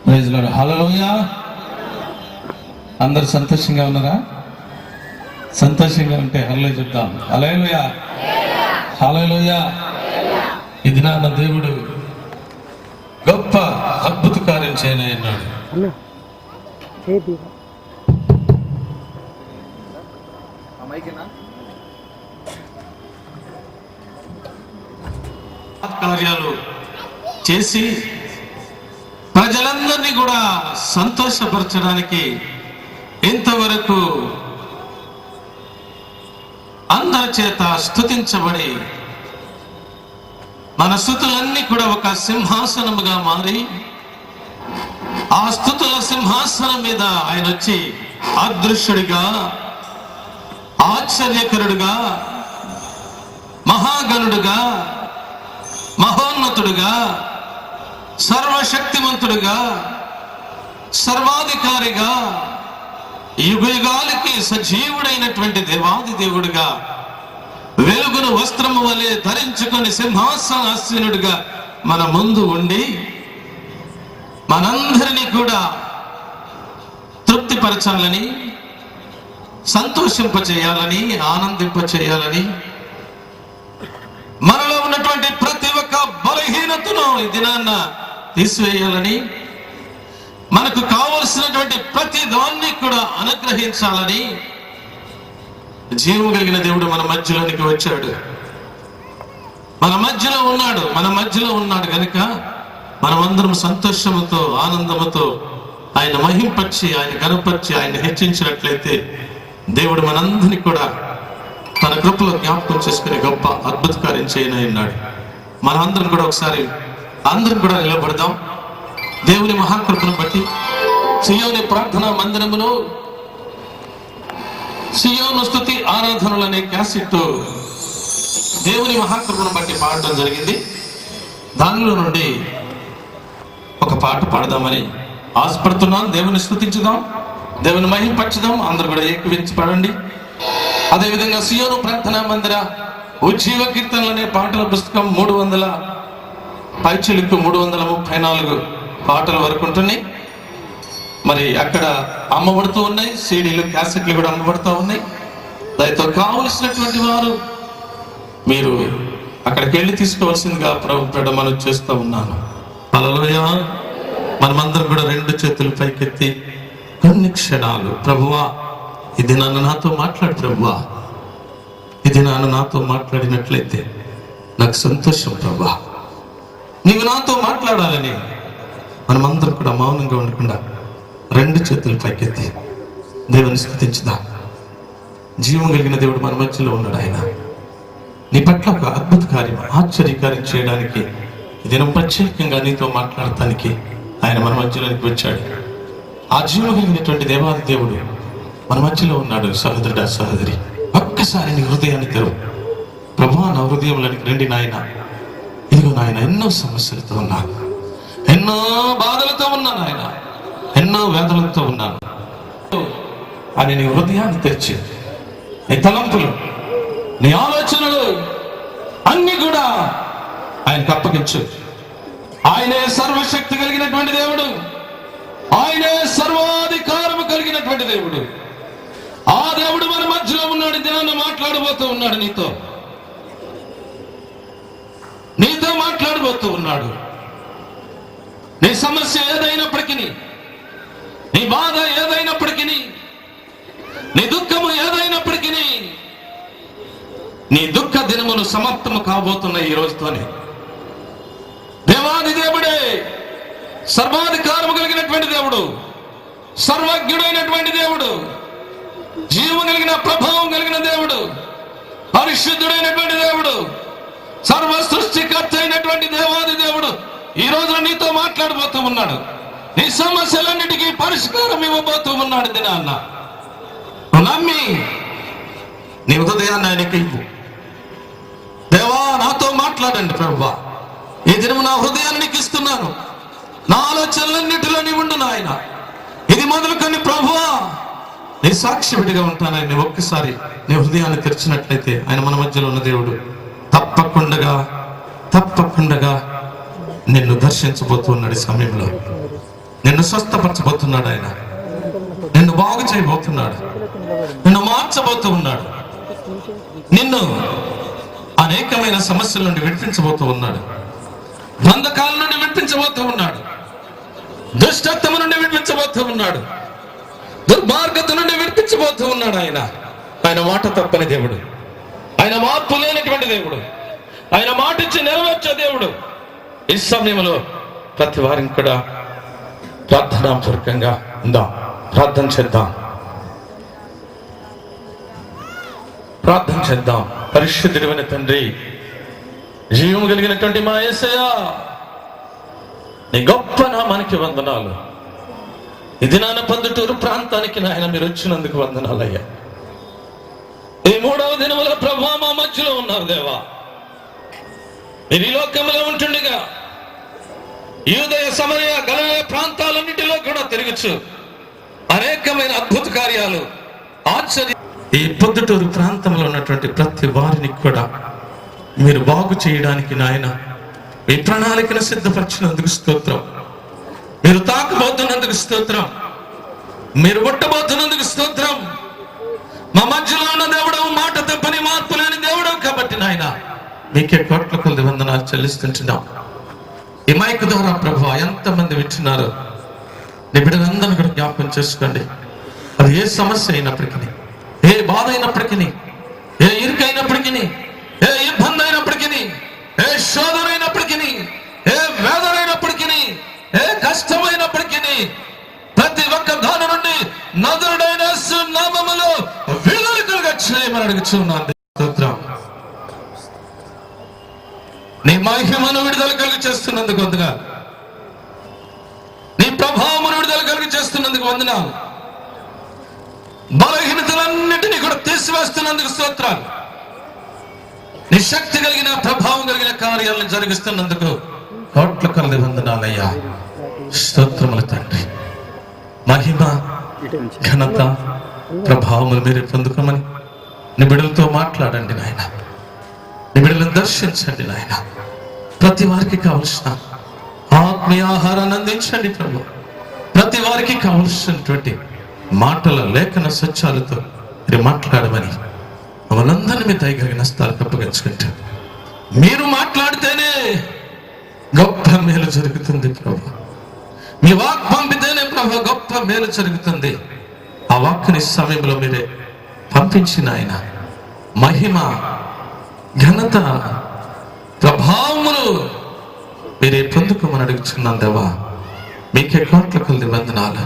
Praise lord. హల్లెలూయా. అందరు సంతోషంగా ఉన్నారా? సంతోషంగా ఉంటే హల్లెలూయా చెప్తాం. హల్లెలూయా, హల్లెలూయా. ఈ దినాన దేవుడు గొప్ప అద్భుత కార్యం చేయనన్నాడు. కార్యాలు చేసి ప్రజలందరినీ కూడా సంతోషపరచడానికి ఇంతవరకు అందరి చేత స్తుతించబడి మన స్తుతులన్నీ కూడా ఒక సింహాసనముగా మారి ఆ స్తుతుల సింహాసనం మీద ఆయన వచ్చి అదృశ్యుడిగా, ఆశ్చర్యకరుడుగా, మహాగణుడుగా, మహోన్నతుడుగా, సర్వశక్తిమంతుడుగా, సర్వాధికారిగా, యుగయుగాలకి సజీవుడైనటువంటి దేవాది దేవుడుగా, వెలుగును వస్త్రము వలె ధరించుకొని సింహాసనాసీనుడిగా మన ముందు ఉండి మనందరినీ కూడా తృప్తిపరచాలని, సంతోషింపచేయాలని, ఆనందింపచేయాలని, మనలో ఉన్నటువంటి ప్రతి ఒక్క బలహీనతను ఈ దినాన్న తీసివేయాలని, మనకు కావలసినటువంటి ప్రతి దాన్ని కూడా అనుగ్రహించాలని జీవం కలిగిన దేవుడు మన మధ్యలోనికి వచ్చాడు. మన మధ్యలో ఉన్నాడు కనుక మనమందరం సంతోషముతో, ఆనందముతో ఆయన మహింపరిచి, ఆయన కనపరిచి, ఆయన హెచ్చించినట్లయితే దేవుడు మనందరినీ కూడా తన కృపలో జ్ఞాపకం చేసుకుని గొప్ప అద్భుత కార్యం చేయనన్నాడు. మనందరం కూడా ఒకసారి అందరం కూడా నిలబడదాం. దేవుని మహాకృపను బట్టి సియోని ప్రార్థనా మందిరములో సియోను స్తుతి ఆరాధనలు అనే క్యాసెట్ దేవుని మహాకృపను బట్టి పాడడం జరిగింది. దానిలో నుండి ఒక పాట పాడదామని ఆశపడుతున్నాం. దేవుని స్తుతించుదాం, దేవుని మహింపరచుదాం. అందరూ కూడా ఏకీవించి పాడండి. అదేవిధంగా సియోను ప్రార్థనా మందిర ఉజ్జీవ కీర్తనలు అనే పాటల పుస్తకం 300 పైచిలుకు 334 పాటల వరకు ఉంటున్నాయి. మరి అక్కడ అమ్మబడుతూ ఉన్నాయి. సీడీలు, క్యాసెట్లు కూడా అమ్మబడుతూ ఉన్నాయి. దానితో కావలసినటువంటి వారు మీరు అక్కడికి వెళ్ళి తీసుకోవాల్సిందిగా ప్రభు మనం చేస్తూ ఉన్నాను. హల్లెలూయా. మనమందరం కూడా 2 చేతులు పైకెత్తి కొన్ని క్షణాలు, ప్రభువా ఇది నన్ను నాతో మాట్లాడు, ప్రభువా ఇది నన్ను నాతో మాట్లాడినట్లయితే నాకు సంతోషం, ప్రభువా నీవు నాతో మాట్లాడాలని మనమందరం కూడా మౌనంగా ఉండకుండా 2 చేతులు పైకెత్తి దేవుని స్తుతించుదా. జీవం కలిగిన దేవుడు మన మధ్యలో ఉన్నాడు. ఆయన నీ పట్ల ఒక అద్భుత కార్యం, ఆశ్చర్యకార్యం చేయడానికి ఈ దినం ప్రత్యేకంగా నీతో మాట్లాడటానికి ఆయన మన మధ్యలోనికి వచ్చాడు. ఆ జీవం కలిగినటువంటి దేవాది దేవుడు మన మధ్యలో ఉన్నాడు. సహోదరుడా, సహోదరి, ఒక్కసారి నీ హృదయాన్ని తెరువు. ప్రభువా నా హృదయంలోనికి రండి నాయన. ఇదిగో నాయన, ఎన్నో సమస్యలతో ఉన్నాను, ఎన్నో బాధలతో ఉన్నాను ఆయన, ఎన్నో వేదనలతో ఉన్నాను అని నీ హృదయాన్ని తెరిచి నీ తలంపులు, నీ ఆలోచనలు అన్ని కూడా ఆయనకు అప్పగించు. ఆయనే సర్వశక్తి కలిగినటువంటి దేవుడు, ఆయనే సర్వాధికారము కలిగినటువంటి దేవుడు. ఆ దేవుడు మన మధ్యలో ఉన్నాడు. దినాన్ని మాట్లాడబోతూ ఉన్నాడు, నీతో మాట్లాడబోతూ ఉన్నాడు. నీ సమస్య ఏదైనప్పటికీ, నీ బాధ ఏదైనప్పటికీ, నీ దుఃఖము ఏదైనప్పటికీ, నీ దుఃఖ దినములు సమాప్తము కాబోతున్నాయి ఈ రోజుతోనే. దేవాది దేవుడే, సర్వాధికారము కలిగినటువంటి దేవుడు, సర్వజ్ఞుడైనటువంటి దేవుడు, జీవం కలిగిన, ప్రభావం కలిగిన దేవుడు, పరిశుద్ధుడైనటువంటి దేవుడు, సర్వ సృష్టికర్త అయినటువంటి దేవాది దేవుడు ఈ రోజున నీతో మాట్లాడబోతూ ఉన్నాడు. నీ సమస్యలన్నిటికీ పరిష్కారం ఇవ్వబోతూ ఉన్నాడు. దినాన్న నమ్మి నీ హృదయాన్ని ఆయనకి ఇవ్వు. దేవా నాతో మాట్లాడండి ప్రభువా, ఈ దినము నా హృదయాన్ని నీకు ఇస్తున్నాను, నా ఆలోచనలన్నిటిలో నీ ఉండు నాయన. ఇది మొదలుకొని ప్రభువా నీ సాక్షివిడిగా ఉంటానని నీ ఒక్కసారి నీ హృదయాన్ని తెరిచినట్లయితే ఆయన మన మధ్యలో ఉన్న దేవుడు తప్పకుండా నిన్ను దర్శించబోతున్నాడు. ఈ సమయంలో నిన్ను స్వస్థపరచబోతున్నాడు. ఆయన నిన్ను బాగు చేయబోతున్నాడు. నిన్ను మార్చబోతూ ఉన్నాడు. నిన్ను అనేకమైన సమస్యల నుండి విడిపించబోతూ ఉన్నాడు. బంధకాల నుండి విడిపించబోతూ ఉన్నాడు. దుష్టత్వం నుండి విడిపించబోతూ ఉన్నాడు. దుర్మార్గత నుండి విడిపించబోతూ ఉన్నాడు. ఆయన మాట తప్పని దేవుడు. ఆయన మార్పు లేనటువంటి దేవుడు. ఆయన మాట ఇచ్చి నెరవేర్చే దేవుడు. ఈ సమయంలో ప్రతి వారిని కూడా ప్రార్థనాపూర్వకంగా ఉందాం. ప్రార్థన చేద్దాం. పరిశుద్ధుడైన తండ్రి, జీవం కలిగినటువంటి మా యేసయ్యా, నీ గొప్ప నామానికి వందనాలు. ఇది నాన్న పొద్దుటూరు ప్రాంతానికి నాయన మీరు వచ్చినందుకు వందనాలయ్యా. ఈ 3వ దినముల ప్రభువా మా మధ్యలో ఉన్నారు దేవా. మీరు ఈ లోకంలో ఉంటుండగా యూదయ సమరయ గలిలయ ప్రాంతాలన్నిటిలో కూడా తిరగచ్చు. అనేకమైన అద్భుత కార్యాలు, ఆశ్చర్య ఈ పొద్దుటూరు ప్రాంతంలో ఉన్నటువంటి ప్రతి వారిని కూడా మీరు బాగు చేయడానికి నాయన మీ ప్రణాళికను సిద్ధపరిచినందుకు స్తోత్రం. మీరు తాకబోతున్నందుకు స్తోత్రం. మీరు ముట్టబోతున్నందుకు స్తోత్రం. మా మధ్యలో ఉన్న దేవుడవు, మాట తప్పని మార్పు లేని దేవుడవు కాబట్టి నాయన మీకే కోట్ల కొద్ది వందనాలు చెల్లిస్తుంటున్నాం. ఈ మైక్ ద్వారా ప్రభు ఎంతమంది వింటున్నారో నీ బిడ్డలందరినీ కూడా జ్ఞాపకం చేసుకోండి. అది ఏ సమస్య అయినప్పటికీ, ఏ బాధ అయినప్పటికీ, ఏ ఇరుకైనప్పటికీ, ఏ ఇబ్బంది అయినప్పటికీ, ఏ శోధన అయినప్పటికీ, ఏ వేదన అయినప్పటికీ, ఏ కష్టమైనప్పటికీ, ప్రతి ఒక్క దాని నుండి నజరుడైన యేసు నామములో విడుదల కలుగచేయమని అడుగుచున్నాను. స్తోత్రం. నీ మహిమను విడుదల కలుగు చేస్తున్నందుకు వందనాలు. నీ ప్రభావమును విడుదల కలుగు చేస్తున్నందుకు వందనాలు. బలహీనతలన్నిటినీ కూడా తీసివేస్తున్నందుకు స్తోత్రాలు. నీ శక్తి కలిగిన, ప్రభావం కలిగిన కార్యాలను జరిగిస్తున్నందుకు కోట్ల కొలది వందనాలయ్యా. స్తోత్రములు తండ్రి. మహిమ, ఘనత, ప్రభావములు మీరే పొందుకోమని నీ బిడ్డలతో మాట్లాడండి నాయన. నీ బిడ్డలను దర్శించండి నాయన. ప్రతి వారికి కావలసిన ఆత్మీయ ఆహారాన్ని అందించండి ప్రభు. ప్రతి వారికి కావలసినటువంటి మాటల లేఖన సత్యాలతో మీరు మాట్లాడమని మమ్మల్ందరినీ మీ దయగలిగిన స్థాలకు అప్పగించుకుంటూ మీరు మాట్లాడితేనే గొప్ప మేలు జరుగుతుంది ప్రభు. మీ వాక్ పంపితేనే ప్రభు గొప్ప మేలు జరుగుతుంది. ఆ వాక్కుని సమయంలో మీరే పంపించిన ఆయన మహిమ, ఘనత, ప్రభావములు మీరే పొందుకోమని అడుగుచున్నాను దేవా. మీకే కోట్ల కొలది వందనాలు,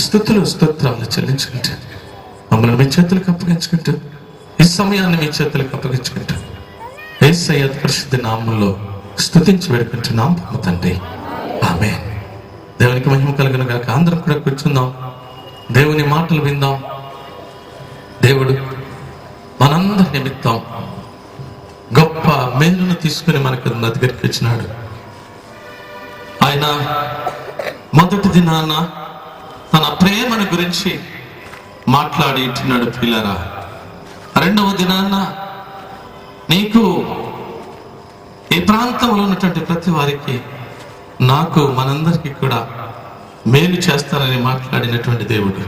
స్తుతులు, స్తోత్రాలు చెల్లించుకుంటూ మమ్మల్ని మీ చేతులకు అప్పగించుకుంటూ ఈ సమయాన్ని మీ చేతులకు అప్పగించుకుంటూ యేసయ్య పరిశుద్ధ నామములో స్తుతించి వేడుకుంటున్నాం తండ్రి. ఆమేన్. దేవునికి మహిమ కలుగును గాక. అందరం కూడా కూర్చుందాం, దేవుని మాటలు విందాం. దేవుడు మనందరి నిమిత్తం గొప్ప మేలును తీసుకుని మనకు దగ్గరికి వచ్చినాడు. ఆయన మొదటి దినాన తన ప్రేమను గురించి మాట్లాడి ఇచ్చినాడు పిల్లరా. 2వ దినాన నీకు ఈ ప్రాంతంలో ఉన్నటువంటి ప్రతి వారికి, నాకు, మనందరికీ కూడా మేలు చేస్తానని మాట్లాడినటువంటి దేవుడు,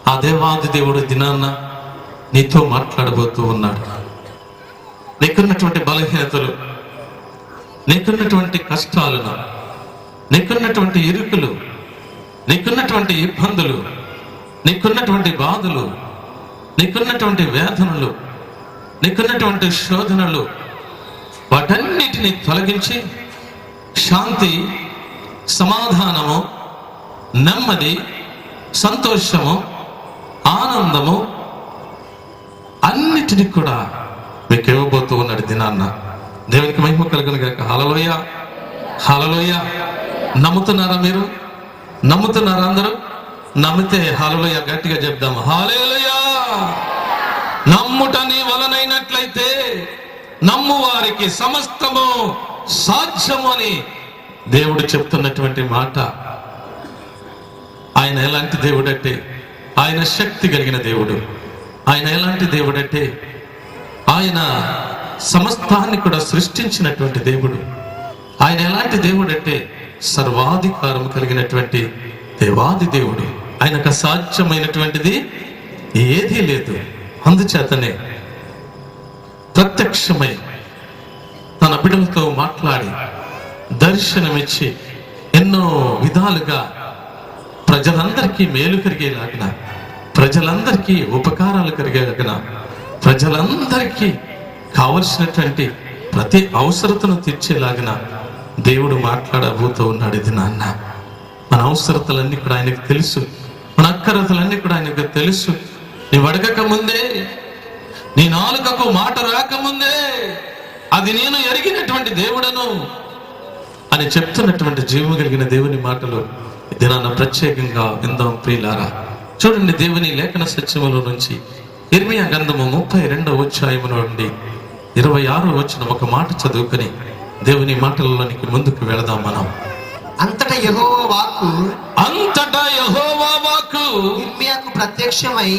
ఆ దేవాది దేవుడు దినాన్న నీతో మాట్లాడబోతూ ఉన్నాడు. నీకున్నటువంటి బలహీనతలు, నీకున్నటువంటి కష్టాలను, నీకున్నటువంటి ఇరుకులు, నీకున్నటువంటి ఇబ్బందులు, నీకున్నటువంటి బాధలు, నీకున్నటువంటి వేదనలు, నీకున్నటువంటి శోధనలు, వాటన్నిటిని తొలగించి శాంతి, సమాధానము, నెమ్మది, సంతోషము, ఆనందము అన్నిటినీ కూడా మీకు ఇవ్వబోతూ ఉన్నాడు దినాన్న. దేవునికి మహిమ కలుగును గాక. హల్లెలూయా, హల్లెలూయా. నమ్ముతున్నారా మీరు? నమ్ముతున్నారా అందరూ? నమ్మితే హల్లెలూయా గట్టిగా చెప్దాం. హల్లెలూయా. నమ్ముట నీ వలనైనట్లయితే నమ్ము వారికి సమస్తము సాధ్యము అని దేవుడు చెప్తున్నటువంటి మాట. ఆయన ఎలాంటి దేవుడు అంటే ఆయన శక్తి కలిగిన దేవుడు. ఆయన ఎలాంటి దేవుడు అంటే ఆయన సమస్తాన్ని కూడా సృష్టించినటువంటి దేవుడు. ఆయన ఎలాంటి దేవుడు అంటే సర్వాధికారం కలిగినటువంటి దేవాది దేవుడు. ఆయనకు అసాధ్యమైనటువంటిది ఏదీ లేదు. అందుచేతనే ప్రత్యక్షమై తన బిడ్డలతో మాట్లాడి దర్శనమిచ్చి ఎన్నో విధాలుగా ప్రజలందరికీ మేలు కలిగేలాగిన, ప్రజలందరికీ ఉపకారాలు కలిగేలాగిన, ప్రజలందరికీ కావలసినటువంటి ప్రతి అవసరతను తీర్చేలాగిన దేవుడు మాట్లాడబోతూ ఉన్నాడు. ఇది నాన్న, మన అవసరతలన్నీ కూడా ఆయనకు తెలుసు, మన అక్కరతలన్నీ కూడా ఆయనకు తెలుసు. నీవు అడగక ముందే, నీ నాలుకకు మాట రాకముందే అది నేను ఎరిగినటువంటి దేవుడను అని చెప్తున్నటువంటి జీవం కలిగిన దేవుని మాటలు దినాన ప్రత్యేకంగా విందాం ప్రియులారా. చూడండి, దేవుని లేఖన సత్యములో నుంచి ఇర్మియా గ్రంథము 32వ అధ్యాయము నుండి 26వ వచనం ఒక మాట చదువుకొని దేవుని మాటలలోనికి ముందుకు వెళదాం మనం. అంతటా యెహోవా వాక్కు ఇర్మియాకు ప్రత్యక్షమై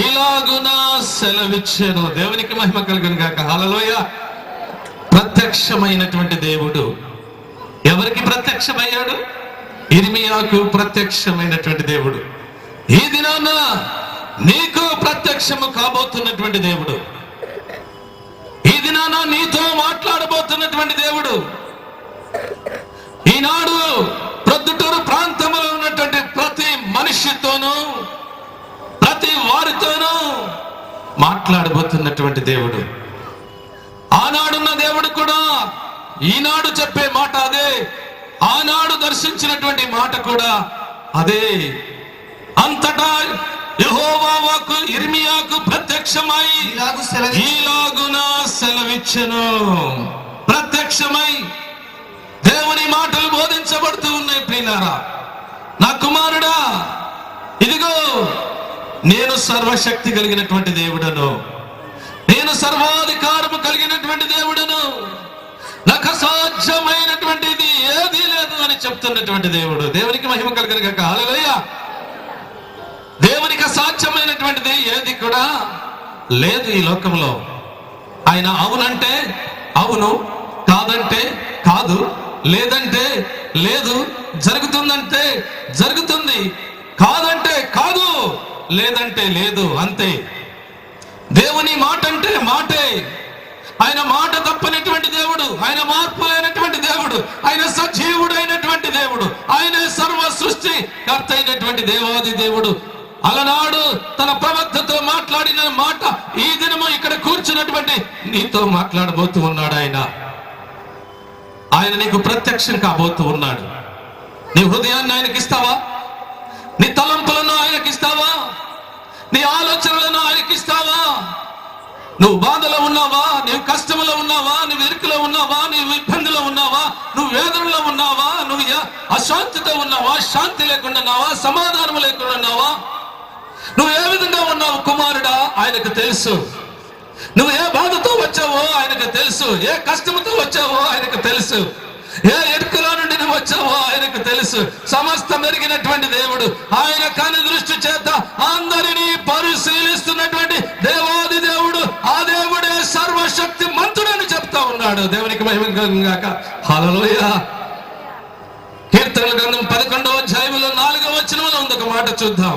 ఇలాగున సెలవిచ్చెను. దేవునికి మహిమ కలుగును గాక. హల్లెలూయా. ప్రత్యక్షమైనటువంటి దేవుడు ఎవరికి ప్రత్యక్షమయ్యాడు? ఇర్మియాకు ప్రత్యక్షమైనటువంటి దేవుడు. ఈ దినాన నీకు ప్రత్యక్షము కాబోతున్నటువంటి దేవుడు, ఈ దినాన నీతో మాట్లాడబోతున్నటువంటి దేవుడు, ఈనాడు ప్రొద్దుటూరు ప్రాంతంలో ఉన్నటువంటి ప్రతి మనిషితోనూ ప్రతి వారితోనూ మాట్లాడబోతున్నటువంటి దేవుడు. ఆనాడున్న దేవుడు కూడా ఈనాడు చెప్పే మాట అదే, ఆనాడు దర్శించినటువంటి మాట కూడా అదే. అంతటా యెహోవా వాక్కు ఇర్మియాకు ప్రత్యక్షమై ఇలాగున సెలవిచ్చెను. ప్రత్యక్షమై దేవుని మాటలు బోధించబడుతూ ఉన్నాయి. ప్రియులారా, నా కుమారుడా, ఇదిగో నేను సర్వశక్తి కలిగినటువంటి దేవుడను, నేను సర్వాధికారము కలిగినటువంటి దేవుడను, నాకు అసాధ్యమైనటువంటిది ఏదీ లేదు అని చెప్తున్నటువంటి దేవుడు. దేవునికి మహిమ కలుగును గాక. హల్లెలూయా. దేవునికి అసాధ్యమైనటువంటిది ఏది కూడా లేదు ఈ లోకంలో. ఆయన అవునంటే అవును, కాదంటే కాదు, లేదంటే లేదు, జరుగుతుందంటే జరుగుతుంది, కాదంటే కాదు, లేదంటే లేదు, అంతే. దేవుని మాట అంటే మాటే. ఆయన మాట తప్పనటువంటి దేవుడు, ఆయన మార్పు లేనటువంటి దేవుడు, ఆయన సజీవుడైనటువంటి దేవుడు, ఆయన సర్వ సృష్టి కర్త అయినటువంటి దేవాది దేవుడు. అలనాడు తన ప్రవక్తతో మాట్లాడిన మాట ఈ దినము ఇక్కడ కూర్చున్నటువంటి నీతో మాట్లాడబోతూ ఉన్నాడు. ఆయన నీకు ప్రత్యక్షం కాబోతూ ఉన్నాడు. నీ హృదయాన్ని ఆయనకి ఇస్తావా? నీ తలంపులను ఆయనకి ఇస్తావా? నీ ఆలోచనలను ఆయనకి ఇస్తావా? నువ్వు బాధలో ఉన్నావా? నువ్వు కష్టంలో ఉన్నావా? నువ్వు ఇరుకులో ఉన్నావా? నువ్వు ఇబ్బందిలో ఉన్నావా? నువ్వు వేదనలో ఉన్నావా? నువ్వు అశాంతితో ఉన్నావా? శాంతి లేకుండా ఉన్నావా? సమాధానం లేకుండా ఉన్నావా? నువ్వు ఏ విధంగా ఉన్నావు కుమారుడా? ఆయనకు తెలుసు. నువ్వు ఏ బాధతో వచ్చావో ఆయనకు తెలుసు. ఏ కష్టంతో వచ్చావో ఆయనకు తెలుసు. ఏ ఎడుకులో నుండి నువ్వు వచ్చావో ఆయనకు తెలుసు. సమస్తం ఎరిగినటువంటి దేవుడు. ఆయన కను దృష్టి చేత అందరినీ పరిశీలిస్తున్నటువంటి దేవాది దేవుడు. ఆ దేవుడే సర్వశక్తి మంతుడని చెప్తా ఉన్నాడు. దేవునికి మహిమ కలుగును గాక. హల్లెలూయా. కీర్తనల గ్రంథం 11వ అధ్యాయంలో 4వ వచనంలో ఉంది ఒక మాట చూద్దాం.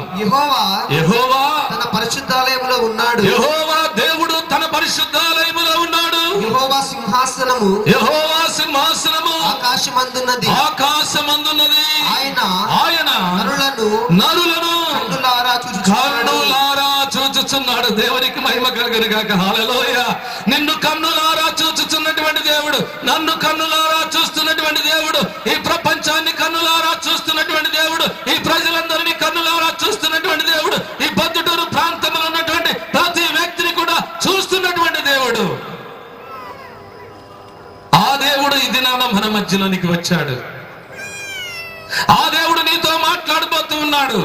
యెహోవా తన పరిశుద్ధాలయములో ఉన్నాడు. యెహోవా దేవుడు తన పరిశుద్ధాలయములో ఉన్నాడు. యెహోవా సింహాసనము ఆకాశమందున్నది. ఆయన నరులను కన్నులారా చూచుచున్నాడు. దేవునికి మహిమ కలుగును గాక. హల్లెలూయా. నిన్ను కన్నులారా చూచుచున్నటువంటి దేవుడు, నన్ను కన్నులారా చూస్తున్నటువంటి దేవుడు, ఈ ప్రపంచాన్ని కన్నులారా చూస్తున్నటువంటి దేవుడు, ఈ ప్రజలందరినీ కన్నులారా చూస్తున్నటువంటి దేవుడు, ఈ పొద్దుటూరు ప్రాంతంలో ఉన్నటువంటి ప్రతి వ్యక్తిని కూడా చూస్తున్నటువంటి దేవుడు. ఆ దేవుడు ఈ దినాన మన మధ్యలోనికి వచ్చాడు. ఆ దేవుడు నీతో మాట్లాడబోతూ ఉన్నాడు.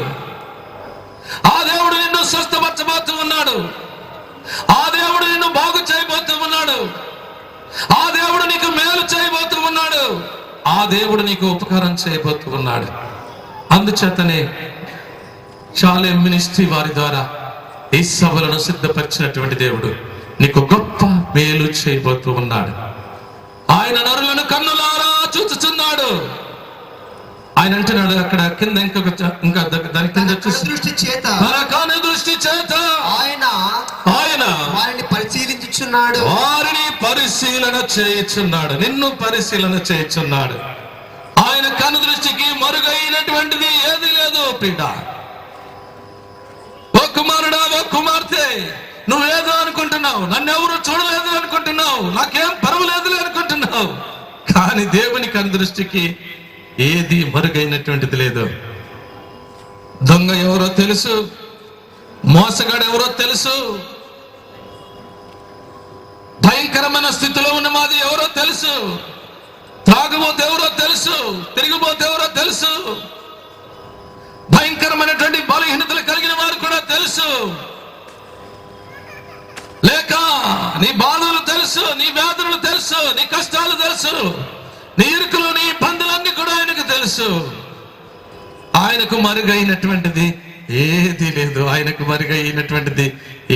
ఆ దేవుడు నిన్ను స్వస్థపరచబోతూ ఉన్నాడు. ఆ దేవుడు నిన్ను బాగు చేయబోతూ ఉన్నాడు. ఆ దేవుడు నీకు మేలు చేయబోతూ ఉన్నాడు. ఆ దేవుడు నీకు ఉపకారం చేయబోతూ ఉన్నాడు. అందుచేతనే షాలేం మినిస్ట్రీ వారి ద్వారా ఈ సభలను సిద్ధపరిచినటువంటి దేవుడు నీకు గొప్ప మేలు చేయబోతూ ఉన్నాడు. ఆయన నరులను కన్నులారా చూచుచున్నాడు. ఆయన అంటున్నాడు అక్కడ కింద ఇంకా దాని కింద దృష్టి చేత దృష్టి చేత ఆయన వారిని పరిశీలించుచున్నాడు. వారిని పరిశీలన చేయుచున్నాడు. నిన్ను పరిశీలన చేయుచున్నాడు. ఆయన కను దృష్టికి మరుగైనటువంటిది ఏది లేదు. ప్రియ ఓ కుమారుడా, ఓ కుమార్తె, నువ్వేదో అనుకుంటున్నావు, నన్నెవరు చూడలేదు అనుకుంటున్నావు, నాకేం పర్వాలేదు అనుకుంటున్నావు. కానీ దేవుని కను దృష్టికి ఏది మరుగైనటువంటిది లేదు. దొంగ ఎవరో తెలుసు, మోసగాడు ఎవరో తెలుసు, భయంకరమైన స్థితిలో ఉన్న మాది ఎవరో తెలుసు, త్రాగుబోతు ఎవరో తెలుసు, తిరిగిపోతే ఎవరో తెలుసు, భయంకరమైనటువంటి బలహీనతలు కలిగిన వారు కూడా తెలుసు. లేక నీ బాధలు తెలుసు, నీ వ్యాధులు తెలుసు, నీ కష్టాలు తెలుసు, నీ ఇరుకులు, నీ ఇబ్బందులన్నీ కూడా ఆయనకు తెలుసు. ఆయనకు మరుగైనటువంటిది ఏది లేదు. ఆయనకు మరుగైనటువంటిది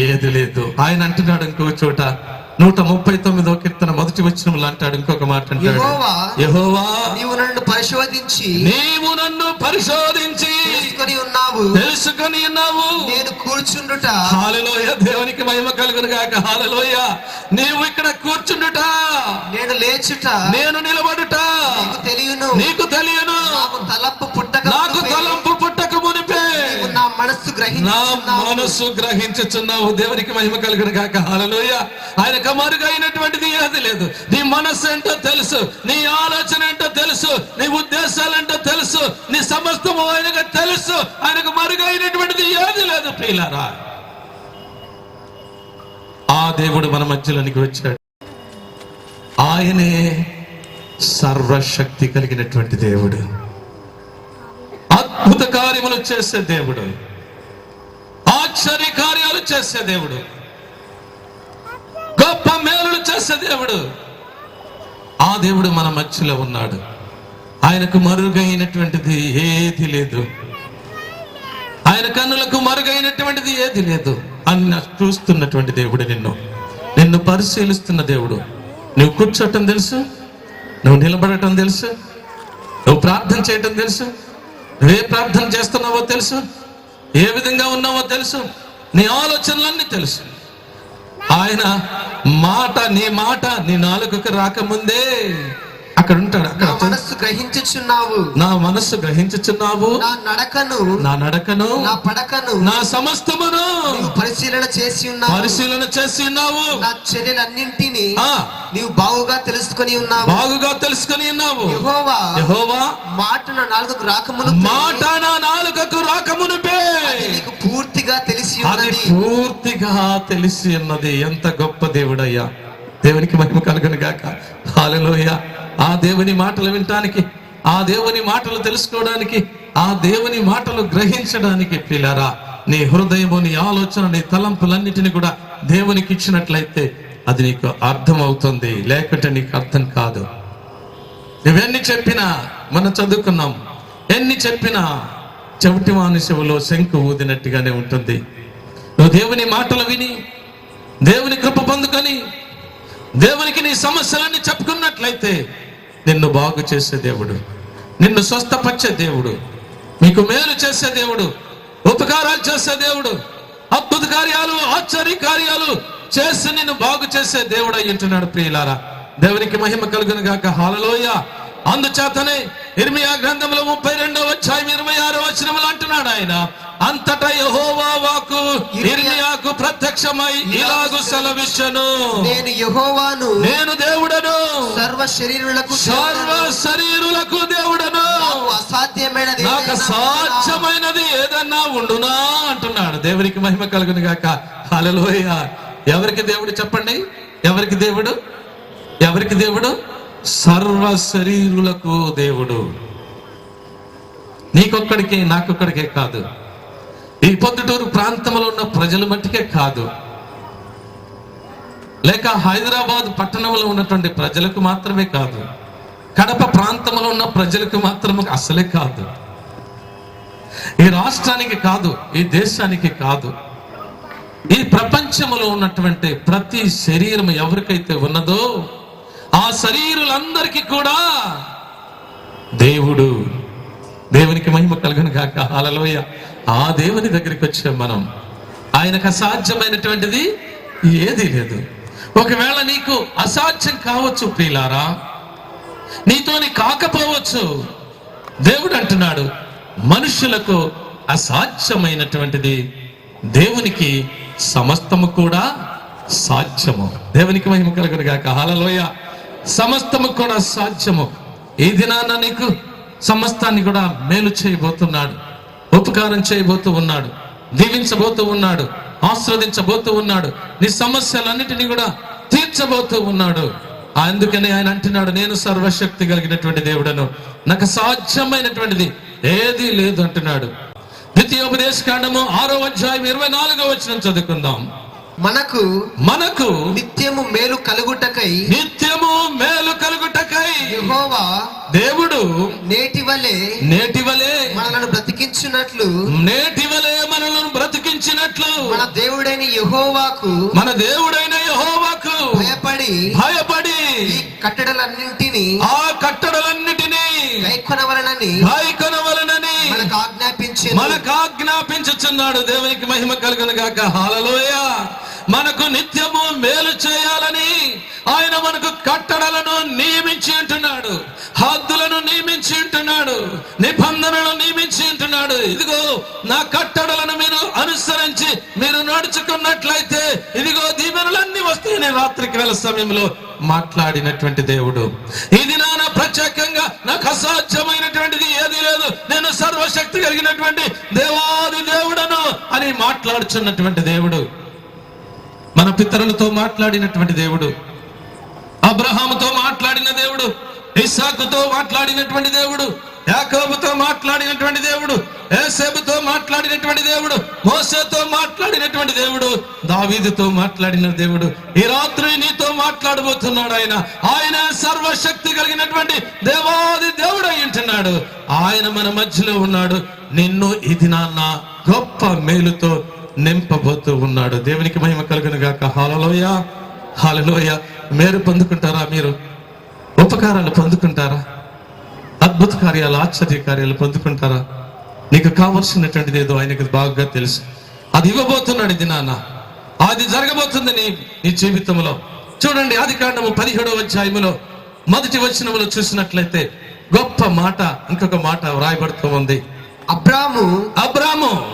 ఏది లేదు. ఆయన అంటున్నాడు ఇంకో చోట 139వ కీర్తన మొదటి వచనంలో అంటాడు, ఇంకొక మాట అంటాడు, యెహోవా నీవు నన్ను పరిశోధించి తెలుసుకొని ఉన్నావు. నేను కూర్చుండుట. హల్లెలూయా, దేవునికి మహిమ కలుగును గాక. హల్లెలూయా. నీవు ఇక్కడ కూర్చుండుట, నేను లేచుట, నేను నిలబడుట నీకు తెలియను. నాకు తలంపు పుట్టక మునిపే నా మనస్సు గ్రహించుచున్నావు. దేవునికి మహిమ కలుగును గాక. హల్లెలూయా. ఆయనకు మరుగైనటువంటిది ఏది లేదు. నీ మనస్సు ఏంటో తెలుసు, నీ ఆలోచన ఏంటో తెలుసు, నీ ఉద్దేశాలు ఏంటో తెలుసు, నీ సమస్తము ఆయనకు తెలుసు. ఆయనకు మరుగైనటువంటిది ఏది లేదు. ప్రియులారా, ఆ దేవుడు మన మధ్యలోనికి వచ్చాడు. ఆయనే సర్వశక్తి కలిగినటువంటి దేవుడు, అద్భుత కార్యములు చేసే దేవుడు, ఆశ్చర్య కార్యాలు చేసే దేవుడు, గొప్ప మేలులు చేసే దేవుడు. ఆ దేవుడు మన మధ్యలో ఉన్నాడు. ఆయనకు మరుగైనటువంటిది ఏది లేదు. ఆయన కన్నులకు మరుగైనటువంటిది ఏది లేదు. అన్న చూస్తున్నటువంటి దేవుడు, నిన్ను పరిశీలిస్తున్న దేవుడు. నువ్వు కూర్చోటం తెలుసు, నువ్వు నిలబడటం తెలుసు, నువ్వు ప్రార్థన చేయటం తెలుసు, నువ్వే ప్రార్థన చేస్తున్నావో తెలుసు, ఏ విధంగా ఉన్నావో తెలుసు, నీ ఆలోచనలన్నీ తెలుసు. ఆయన మాట, నీ నాలుకకు రాకముందే అక్కడ ఉంటాడు. అక్కడ నా మనస్సు గ్రహించుచున్నావు, నా నడకను, నా పడకను, నా సమస్తమును పరిశీలన చేసి ఉన్నావు. నా చర్యలన్నింటినీ నీవు బాగుగా తెలుసుకొని ఉన్నావు. యెహోవా మాట నా నాలుకకు రాకమునుపే నీకు పూర్తిగా తెలిసి ఉన్నది. ఎంత గొప్ప దేవుడయ్యా. దేవునికి మహిమ కలుగును గాక. హల్లెలూయా. ఆ దేవుని మాటలు వినటానికి, ఆ దేవుని మాటలు తెలుసుకోవడానికి, ఆ దేవుని మాటలు గ్రహించడానికి ప్రియులారా, నీ హృదయము, నీ ఆలోచన, నీ తలంపులన్నిటిని కూడా దేవునికి ఇచ్చినట్లయితే అది నీకు అర్థం అవుతుంది. లేకుంటే నీకు అర్థం కాదు. నువ్వెన్ని చెప్పినా, మనం చదువుకున్నాం, ఎన్ని చెప్పినా చెవిటి వాని చెవిలో శంకు ఊదినట్టుగానే ఉంటుంది. నువ్వు దేవుని మాటలు విని, దేవుని కృప పొందుకొని, దేవునికి నీ సమస్యలన్నీ చెప్పుకున్నట్లయితే నిన్ను బాగు చేసే దేవుడు, నిన్ను స్వస్థపరిచే దేవుడు, మీకు మేలు చేసే దేవుడు, ఉపకారాలు చేసే దేవుడు, అద్భుత కార్యాలు, ఆశ్చర్య కార్యాలు చేసి నిన్ను బాగు చేసే దేవుడు అయి ఉంటున్నాడు. ప్రియులారా, దేవునికి మహిమ కలుగును గాక. హల్లెలూయా. అందుచేతనే ఇర్మియా గ్రంథంలో 32వ అధ్యాయం 26వ వచనములో అంటున్నాడు ఆయన, అంతటా యెహోవా వాక్కు ఇర్మియాకు ప్రత్యక్షమై ఇలాగు సెలవిచ్చెను, నేను యెహోవాను, నేను దేవుడను, సర్వ శరీరులకు దేవుడను, నాకు అసాధ్యమైనది ఏదన్నా ఉండునా అంటున్నాడు. దేవునికి మహిమ కలుగును గాక. హల్లెలూయా. ఎవరికి దేవుడు చెప్పండి? ఎవరికి దేవుడు? సర్వ శరీరులకు దేవుడు. నీకొక్కడికే, నాకొక్కడికే కాదు, ఈ పొద్దుటూరు ప్రాంతంలో ఉన్న ప్రజల మట్టికే కాదు, లేక హైదరాబాద్ పట్టణంలో ఉన్నటువంటి ప్రజలకు మాత్రమే కాదు, కడప ప్రాంతంలో ఉన్న ప్రజలకు మాత్రమే అసలే కాదు, ఈ రాష్ట్రానికి కాదు, ఈ దేశానికి కాదు, ఈ ప్రపంచంలో ఉన్నటువంటి ప్రతి శరీరం ఎవరికైతే ఉన్నదో ఆ శరీరులందరికీ కూడా దేవునికి మహిమ కలుగును గాక. హల్లెలూయా. ఆ దేవుని దగ్గరికి వచ్చాం మనం. ఆయనకు అసాధ్యమైనటువంటిది ఏదీ లేదు. ఒకవేళ నీకు అసాధ్యం కావచ్చు ప్రియులారా, నీతోని కాకపోవచ్చు. దేవుడు అంటున్నాడు, మనుషులకు అసాధ్యమైనటువంటిది దేవునికి సమస్తము కూడా సాధ్యము. దేవునికి మహిమ కలుగును గాక. హల్లెలూయా. సమస్తము కూడా సాధ్యము. ఈ దినాన నీకు సమస్తాన్ని కూడా మేలు చేయబోతున్నాడు, ఉపకారం చేయబోతూ ఉన్నాడు, దీవించబోతూ ఉన్నాడు, ఆశీర్వదించబోతూ ఉన్నాడు, నీ సమస్యలన్నిటినీ కూడా తీర్చబోతూ ఉన్నాడు. అందుకని ఆయన అంటున్నాడు, నేను సర్వశక్తి కలిగినటువంటి దేవుడను, నాకు సాధ్యమైనటువంటిది ఏదీ లేదు అంటున్నాడు. ద్వితీయోపదేశ కాండము 6వ అధ్యాయం 24వ వచనం చదువుకుందాం. మనకు నిత్యము మేలు కలుగుటకై యెహోవా దేవుడు నేటి వలె మనలను బ్రతికించినట్లు మన దేవుడైన యెహోవాకు భయపడి ఈ కట్టడలన్నింటినీ గైకొనవలెనని మనకు ఆజ్ఞాపించుచున్నాడు. దేవునికి మహిమ కలుగును గాక. హల్లెలూయా. మనకు నిత్యము మేలు చేయాలని ఆయన మనకు కట్టడలను నియమించి ఉంటున్నాడు, హద్దులను నియమించి ఉంటున్నాడు, నిబంధనలను నియమించి ఉంటున్నాడు. ఇదిగో నా కట్టడలను మీరు అనుసరించి మీరు నడుచుకున్నట్లయితే ఇదిగో దీవెనలన్నీ వస్తాయని రాత్రికి వేళ సమయంలో మాట్లాడినటువంటి దేవుడు. ఇది నాన్న ప్రత్యేకంగా నాకు అసాధ్యమైనటువంటిది ఏది లేదు, నేను సర్వశక్తి కలిగినటువంటి దేవాది దేవుడను అని మాట్లాడుచున్నటువంటి దేవుడు, మన పితరులతో మాట్లాడినటువంటి దేవుడు, అబ్రహాముతో మాట్లాడిన దేవుడు, ఇస్సాకుతో మాట్లాడినటువంటి దేవుడు, యాకోబుతో మాట్లాడినటువంటి దేవుడు, యోసేపుతో మాట్లాడినటువంటి దేవుడు, మోసేతో మాట్లాడినటువంటి దేవుడు, దావీదుతో మాట్లాడిన దేవుడు ఈ రాత్రి నీతో మాట్లాడబోతున్నాడు. ఆయన సర్వశక్తి కలిగినటువంటి దేవాది దేవుడు అయి ఉంటున్నాడు. ఆయన మన మధ్యలో ఉన్నాడు. నిన్ను ఇది నాన్న గొప్ప మేలుతో నింపబోతూ ఉన్నాడు. దేవునికి మహిమ కలుగును గాక. హల్లెలూయా. హల్లెలూయా. మేలు పొందుకుంటారా? మీరు ఉపకారాలు పొందుకుంటారా? అద్భుత కార్యాలు, ఆశ్చర్య కార్యాలు పొందుకుంటారా? నీకు కావలసినటువంటిది ఏదో ఆయనకు బాగా తెలుసు. అది ఇవ్వబోతున్నాడు ఇది నాన్న. అది జరగబోతుంది నీ జీవితంలో. చూడండి, ఆదికాండము 17వ అధ్యాయములో 1వ వచనములో చూసినట్లయితే గొప్ప మాట, ఇంకొక మాట వ్రాయబడుతూ ఉంది. అబ్రాము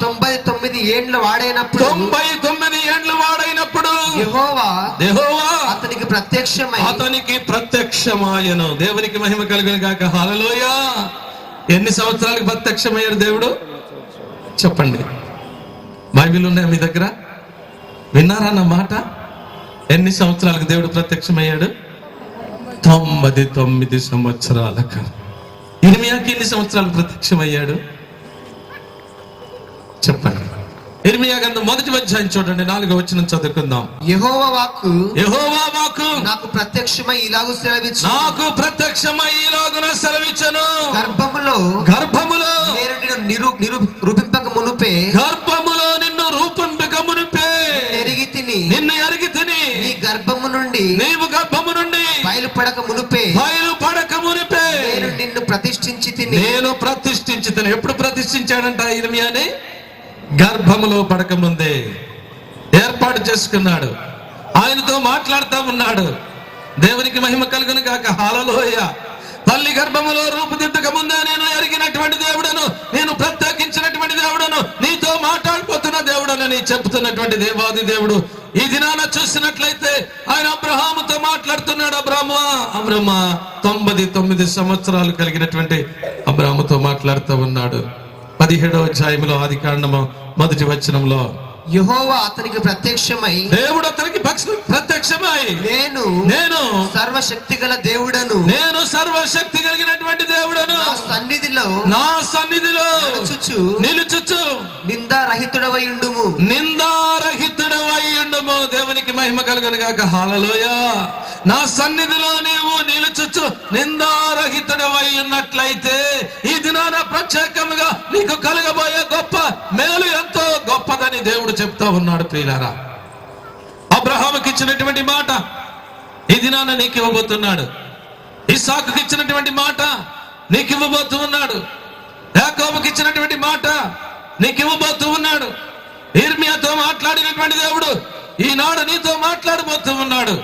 99 ఏండ్ల వాడైనప్పుడు యెహోవా అతనికి ప్రత్యక్షమాయను. దేవునికి మహిమ కలుగును గాక. హల్లెలూయా. ఎన్ని సంవత్సరాలకు ప్రత్యక్షమయ్యాడు దేవుడు చెప్పండి? బైబిల్ ఉన్నాయా మీ దగ్గర? విన్నారా నా మాట? ఎన్ని సంవత్సరాలకు దేవుడు ప్రత్యక్షమయ్యాడు? 99 సంవత్సరాలకు. ఇర్మియాకి ఎన్ని సంవత్సరాలు ప్రత్యక్షమయ్యాడు చెప్పండి? ఇర్మియా గ్రంథం 1వ అధ్యాయం చూడండి, 4వ వచనం చదువుకుందాం. యెహోవా వాక్కు నాకు ప్రత్యక్షమై ఇలాగు సెలవిచ్చెను. గర్భములో నేను నిన్ను రూపింపక మునుపే నిన్ను ఎరిగి తిని నీవు గర్భము నుండి బయలుపడక మునుపే నేను నిన్ను ప్రతిష్ఠించి తిని. ఎప్పుడు ప్రతిష్ఠించాడంట ఇర్మియాని? గర్భములో పడకముందే ఏర్పాటు చేసుకున్నాడు. ఆయనతో మాట్లాడుతూ ఉన్నాడు. దేవునికి మహిమ కలుగును గాక. హల్లెలూయా. తల్లి గర్భములో రూపుదిద్దక ముందే నేను ఎరిగినటువంటి దేవుడను, నేను ప్రత్యేకించినటువంటి దేవుడను, నీతో మాట్లాడిపోతున్న దేవుడనని చెప్తున్నటువంటి దేవాది దేవుడు ఈ దినాన చూసినట్లయితే ఆయన అబ్రహాముతో మాట్లాడుతున్నాడు. అబ్రహ్మ 99 సంవత్సరాలు కలిగినటువంటి అబ్రహాముతో మాట్లాడుతూ ఉన్నాడు. 17వ అధ్యాయంలో ఆదికాండము 1వ వచనంలో యెహోవా అతనికి ప్రత్యక్షమై, దేవుడు అతనికి ప్రత్యక్షమై, నేను సర్వశక్తి గల దేవుడను, నేను సర్వశక్తి కలిగినటువంటి దేవుడను, నా సన్నిధిలో నిలుచుచు నిందారహితుడవై ఉండుము. దేవునికి మహిమ కలుగును గాక. హల్లెలూయా. నా సన్నిధిలో నీవు నిలుచుచు నిందారహితుడవై ఉన్నట్లయితే ఈ దినాన ప్రత్యేకముగా నీకు కలగబోయే గొప్ప మేలు ఎంతో గొప్పదని దేవుడు చెప్తా ఉన్నాడు. ప్రియులారా, అబ్రహాముకి ఇచ్చినటువంటి మాట ఈ దినాన నీకు ఇవ్వబోతున్నాడు. ఇస్సాకుకి ఇచ్చినటువంటి మాట నీకు ఇవ్వబోతూ ఉన్నాడు. యాకోబుకి ఇచ్చినటువంటి మాట నీకు ఇవ్వబోతూ ఉన్నాడు. ఇర్మియాతో మాట్లాడినటువంటి దేవుడు ఈనాడు నీతో మాట్లాడబోతూ ఉన్నాడు.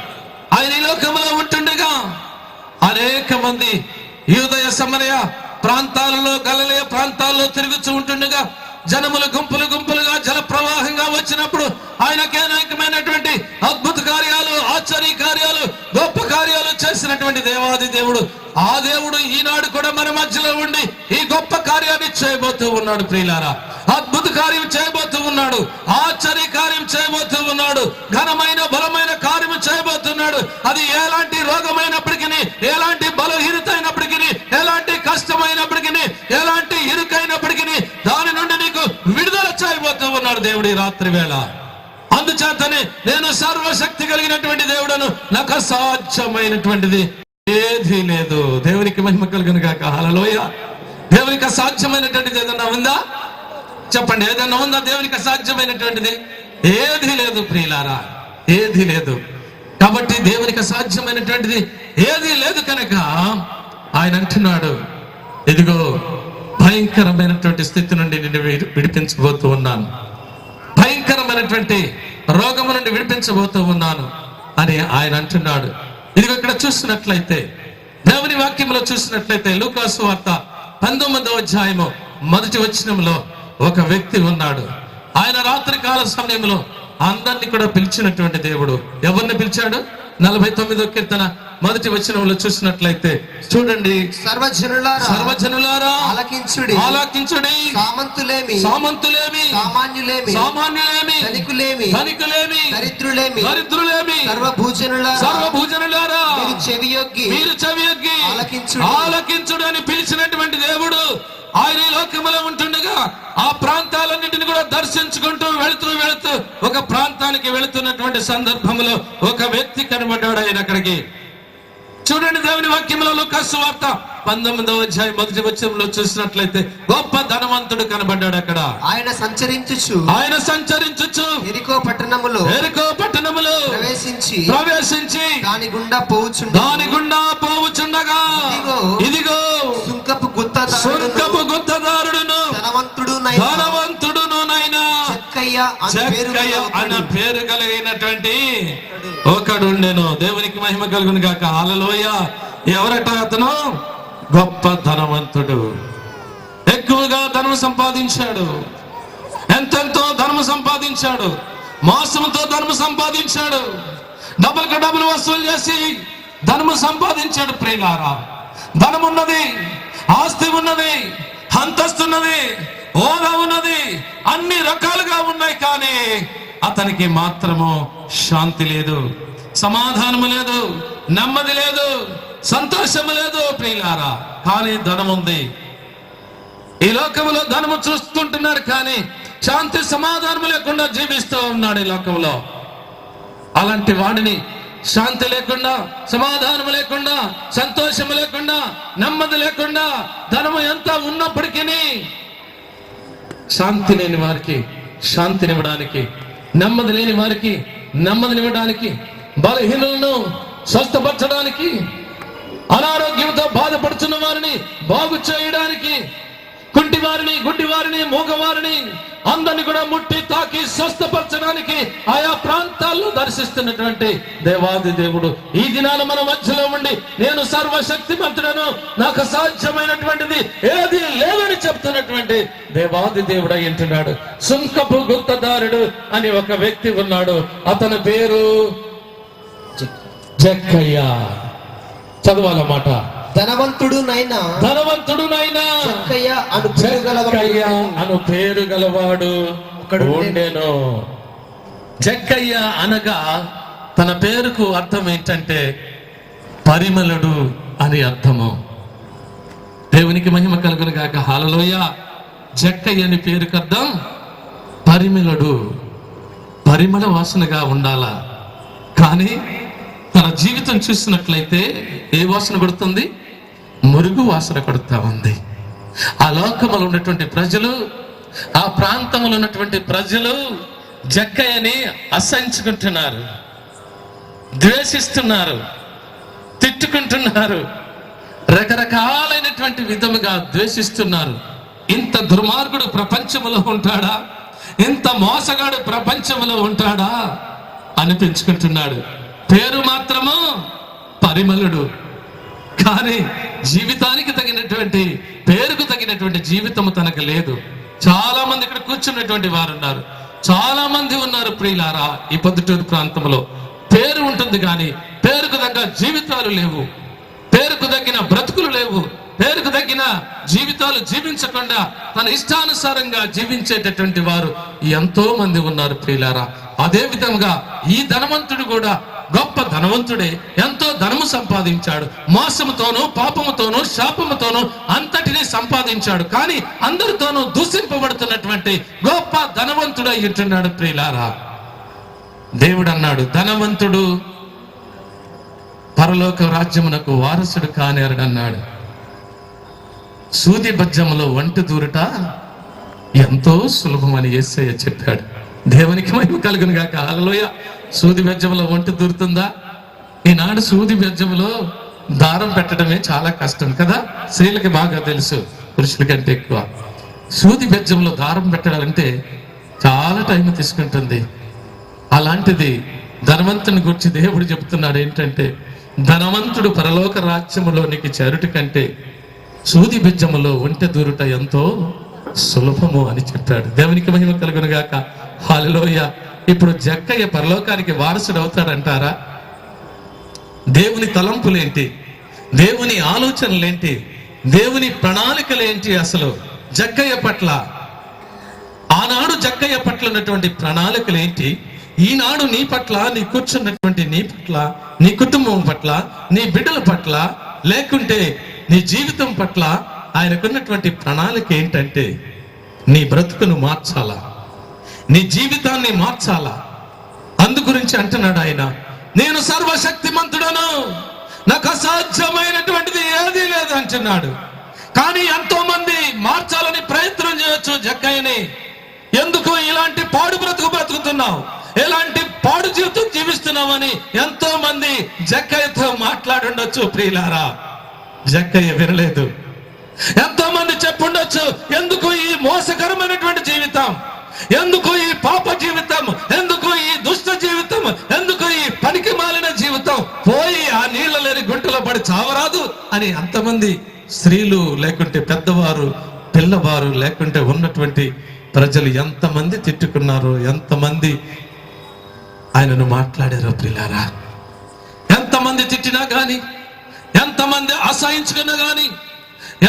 ఆయన ఈ లోకంలో ఉంటుండగా అనేక మంది యూదయ సమరయ ప్రాంతాలలో గలిలయ ప్రాంతాల్లో తిరుగుతూ ఉంటుండగా జనములు గుంపులు గుంపులుగా జల ప్రవాహంగా వచ్చినప్పుడు ఆయనకి అనేకమైనటువంటి అద్భుత కార్యాలు, ఆశ్చర్య కార్యాలు, గొప్ప కార్యాలు చేసినటువంటి దేవాది దేవుడు, ఆ దేవుడు ఈనాడు కూడా మన మధ్యలో ఉండి ఈ గొప్ప కార్యాన్ని చేయబోతూ ఉన్నాడు. ప్రియులారా, అద్భుత కార్యం చేయబోతూ ఉన్నాడు. ఆశ్చర్య కార్యం చేయబోతూ ఉన్నాడు. ఘనమైన బలమైన కార్యం చేయబోతున్నాడు. అది ఎలాంటి రోగమైనప్పటికీ, ఎలాంటి బలహీనత అయినప్పటికీ, ఎలాంటి కష్టమైనప్పటికీ, ఎలాంటి ఇరుకైనప్పటికీ దాని నుండి నీకు విడుదల చేయబోతూ ఉన్నాడు దేవుడు ఈ రాత్రి వేళ. అందుచేతనే నేను సర్వశక్తి కలిగినటువంటి దేవుడను, నాకు అసాధ్యమైనటువంటిది ఏది లేదు. దేవునికి మహిమ కలుగును గాక. హల్లెలూయా. దేవునికి అసాధ్యమైనటువంటిది ఏదన్నా ఉందా? చెప్పండి, ఏదన్నా ఉందా? దేవునికి అసాధ్యమైనటువంటిది ఏది లేదు ప్రియులారా, ఏది లేదు. కాబట్టి దేవునికి అసాధ్యమైనటువంటిది ఏది లేదు కనుక ఆయన అంటున్నాడు, ఇదిగో భయంకరమైనటువంటి స్థితి నుండి నిన్ను విడిపించబోతూ ఉన్నాను, భయంకరమైనటువంటి రోగము నుండి విడిపించబోతూ ఉన్నాను అని ఆయన అంటున్నాడు. ఇదిగో ఇక్కడ చూసినట్లయితే, దేవుని వాక్యంలో చూసినట్లయితే లూకాసు వార్త 19వ అధ్యాయము 1వ వచనంలో ఒక వ్యక్తి ఉన్నాడు. ఆయన రాత్రి కాల సమయంలో అందరినీ కూడా పిలిచినటువంటి దేవుడు. ఎవరిని పిలిచాడు? 49వ కీర్తన 1వ వచనంలో చూసినట్లయితే చూడండి, సర్వజనులారా ఆలకించుడి, ఆలకించుడి, సామంతులేమి, సామాన్యులేమి, ధనికులేమి, దరిద్రులేమి, సర్వభూజనులారా మీరు చెవియొగ్గి ఆలకించుడు అని పిలిచినటువంటి దేవుడు ఆయన ఈ లోకములో ఉంటుండగా ఆ ప్రాంతాలన్నింటినీ కూడా దర్శించుకుంటూ వెళుతూ ఒక ప్రాంతానికి వెళుతున్నటువంటి సందర్భంలో ఒక వ్యక్తి కనబడ్డాడు. ఆయన అక్కడికి చూడండి, దేవుని వాక్యంలో లూకాసు వార్త 19వ అధ్యాయం 1వ వచనంలో చూసినట్లయితే గొప్ప ధనవంతుడు కనబడ్డాడు. అక్కడ ఆయన సంచరించుచు ఎరికో పట్టణములో ప్రవేశించి దాని గుండా పోవుచుండగా ఇదిగో సుంకపు గుత్తదారుడును ధనవంతుడునైనా జక్కయ్య అన్న పేరు కలిగినటువంటి ఒకడుండెను. దేవునికి మహిమ కలుగును గాక. హల్లెలూయా. ఎవరట అతను? గొప్ప ధనవంతుడు. ఎక్కువగా ధనం సంపాదించాడు, ఎంతెంతో ధనం సంపాదించాడు, మోసంతో ధనం సంపాదించాడు, డబ్బులకు డబ్బులు వసూలు చేసి ధనము సంపాదించాడు. ప్రియులారా, ధనం ఉన్నది, ఆస్తి ఉన్నది, అంతస్తున్నది, హోదా ఉన్నది, అన్ని రకాలుగా ఉన్నాయి. కానీ అతనికి మాత్రము శాంతి లేదు, సమాధానము లేదు, నెమ్మది లేదు, సంతోషము లేదు. ప్రియులారా, కానీ ధనం ఉంది. ఈ లోకంలో ధనము చూస్తుంటున్నారు, కానీ శాంతి సమాధానము లేకుండా జీవిస్తూ ఉన్నాడు ఈ లోకంలో. అలాంటి వాడిని శాంతి లేకుండా, సమాధానము లేకుండా, సంతోషము లేకుండా, నెమ్మది లేకుండా, ధనము ఎంత ఉన్నప్పటికీ శాంతి లేని వారికి శాంతినివ్వడానికి, నెమ్మది లేని వారికి నెమ్మదినివ్వడానికి, బలహీనులను స్వస్థపరచడానికి, అనారోగ్యంతో బాధపడుతున్న వారిని బాగు చేయడానికి, కుంటి వారిని, గుడ్డి వారిని, మూగవారిని అందరిని కూడా ముట్టి తాకి స్వస్థపరచడానికి ఆయా ప్రాంతాల్లో దర్శిస్తున్నటువంటి దేవాది దేవుడు ఈ దినాలు మన మధ్యలో ఉండి, నేను సర్వశక్తిమంతుడను, నాకు సాధ్యమైనటువంటిది ఏది లేదని చెప్తున్నటువంటి దేవాది దేవుడు అంటున్నాడు. సుంకపు గుత్తదారుడు అని ఒక వ్యక్తి ఉన్నాడు. అతని పేరు జక్కయ్య. చదవాలన్నమాట. ధనవంతుడునైనా జక్కయ్య అను పేరు గలవాడు ఉండెను. జక్కయ్య అనగా తన పేరుకు అర్థం ఏంటంటే పరిమళుడు అని అర్థము. దేవునికి మహిమ కలుగును గాక. హల్లెలూయా. జక్కయ్య అని పేరుకు అర్థం పరిమళుడు, పరిమళ వాసనగా ఉండాలా. కానీ తన జీవితం చూసినట్లయితే ఏ వాసన కొడుతుంది? మురుగు వాసన కొడుతూ ఉంది. ఆ లోకములో ఉన్నటువంటి ప్రజలు, ఆ ప్రాంతంలో ఉన్నటువంటి ప్రజలు జక్కయ్యని అసహించుకుంటున్నారు, ద్వేషిస్తున్నారు, తిట్టుకుంటున్నారు, రకరకాలైనటువంటి విధముగా ద్వేషిస్తున్నారు. ఇంత దుర్మార్గుడు ప్రపంచంలో ఉంటాడా, ఇంత మోసగాడు ప్రపంచంలో ఉంటాడా అనిపించుకుంటున్నాడు. పేరు మాత్రము పరిమళుడు, కానీ జీవితానికి తగినటువంటి, పేరుకు తగినటువంటి జీవితము తనకు లేదు. చాలా మంది ఇక్కడ కూర్చున్నటువంటి వారు ఉన్నారు, చాలా మంది ఉన్నారు ప్రియులారా. ఈ పొద్దుటూరు ప్రాంతంలో పేరు ఉంటుంది కానీ పేరుకు తగ్గ జీవితాలు లేవు, పేరుకు తగ్గిన బ్రతుకులు లేవు, పేరుకు తగ్గిన జీవితాలు జీవించకుండా తన ఇష్టానుసారంగా జీవించేటటువంటి వారు ఎంతో మంది ఉన్నారు ప్రియులారా. అదే విధంగా ఈ ధనవంతుడు కూడా గొప్ప ధనవంతుడే, ఎంతో ధనము సంపాదించాడు, మోసముతోనూ పాపముతోనూ శాపముతోనూ అంతటినీ సంపాదించాడు. కానీ అందరితోనూ దూషింపబడుతున్నటువంటి గొప్ప ధనవంతుడు అయ్యుంటున్నాడు ప్రియులారా. దేవుడు అన్నాడు, ధనవంతుడు పరలోక రాజ్యమునకు వారసుడు కానేరడన్నాడు. సూది బజ్జములో వంట దూరుట ఎంతో సులభమని యేసయ్య చెప్పాడు. దేవునికి మహిమ కలుగును గాక. హల్లెలూయా. సూది బెజ్జంలో వంట దూరుతుందా? ఈనాడు సూది బెజ్జంలో దారం పెట్టడమే చాలా కష్టం కదా. స్త్రీలకి బాగా తెలుసు, పురుషుల కంటే ఎక్కువ. సూది బెజ్జంలో దారం పెట్టాలంటే చాలా టైం తీసుకుంటుంది. అలాంటిది ధనవంతుని గురించి దేవుడు చెప్తున్నాడు ఏంటంటే, ధనవంతుడు పరలోక రాజ్యములోనికి చేరుట కంటే సూది బెజ్జములో వంట దూరుట ఎంతో సులభము అని చెప్పాడు. దేవునికి మహిమ కలుగును గాక. హల్లెలూయా. ఇప్పుడు జక్కయ్య పరలోకానికి వారసుడు అవుతాడంటారా? దేవుని తలంపులేంటి, దేవుని ఆలోచనలేంటి, దేవుని ప్రణాళికలేంటి అసలు జక్కయ్య పట్ల? ఆనాడు జక్కయ్య పట్ల ఉన్నటువంటి ప్రణాళికలేంటి? ఈనాడు నీ పట్ల, నీ కూర్చున్నటువంటి నీ పట్ల, నీ కుటుంబం పట్ల, నీ బిడ్డల పట్ల, లేకుంటే నీ జీవితం పట్ల ఆయనకున్నటువంటి ప్రణాళిక ఏంటంటే, నీ బ్రతుకును మార్చాలా, నీ జీవితాన్ని మార్చాలా. అందు గురించి అంటున్నాడు ఆయన, నేను సర్వశక్తిమంతుడను, నాకు అసాధ్యమైనటువంటిది ఏదీ లేదు అంటున్నాడు. కానీ ఎంతో మంది మార్చాలని ప్రయత్నం చేయొచ్చు జక్కయ్యని. ఎందుకు ఇలాంటి పాడు బ్రతుకు బ్రతుకుతున్నావు, ఎలాంటి పాడు జీవితం జీవిస్తున్నావని ఎంతో మంది జక్కయ్యతో మాట్లాడుండొచ్చు ప్రియులారా. జక్కయ్య వినలేదు. ఎంతో మంది చెప్పుండొచ్చు, ఎందుకు ఈ మోసకరమైనటువంటి జీవితం, ఎందుకు ఈ పాప జీవితం, ఎందుకు ఈ దుష్ట జీవితం, ఎందుకు ఈ పనికి మాలిన జీవితం, పోయి ఆ నీళ్ళ లేని గుంటలో పడి చావరాదు అని అంతమంది స్త్రీలు, లేకుంటే పెద్దవారు, పిల్లవారు, లేకుంటే ఉన్నటువంటి ప్రజలు ఎంతమంది తిట్టుకున్నారు, ఎంతమంది ఆయనను మాట్లాడారో ప్రియులారా. ఎంతమంది తిట్టినా గాని, ఎంతమంది అసహించుకున్నా గాని,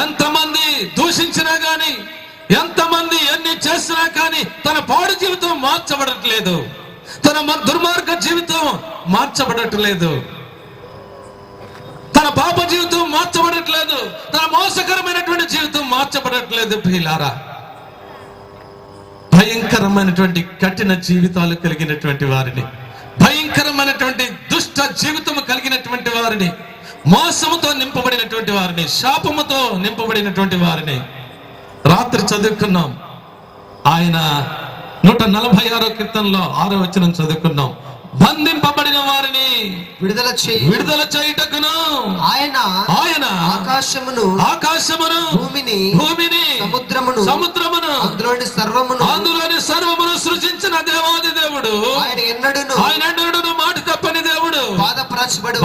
ఎంతమంది దూషించినా గాని, ఎంతమంది ఎన్ని చేసినా కానీ తన పాడు జీవితం మార్చబడట్లేదు, తన దుర్మార్గ జీవితం మార్చబడట్లేదు, తన పాప జీవితం మార్చబడట్లేదు, తన మోసకరమైనటువంటి జీవితం మార్చబడట్లేదు ప్రియులారా. భయంకరమైనటువంటి కఠిన జీవితాలు కలిగినటువంటి వారిని, భయంకరమైనటువంటి దుష్ట జీవితం కలిగినటువంటి వారిని, మోసముతో నింపబడినటువంటి వారిని, శాపముతో నింపబడినటువంటి వారిని రాత్రి చదువుకున్నాం. ఆయన 146వ కీర్తనలో 6వ వచనం చదువుకున్నాం. బంధింపబడిన వారిని విడుదల చేయుటకును ఆయన ఆకాశమును భూమిని సముద్రమును అందులోని సర్వమును సృజించిన దేవాది దేవుడు ఆయన ఎన్నడూను మాట తప్పని దేవుడు, బాధపరచబడు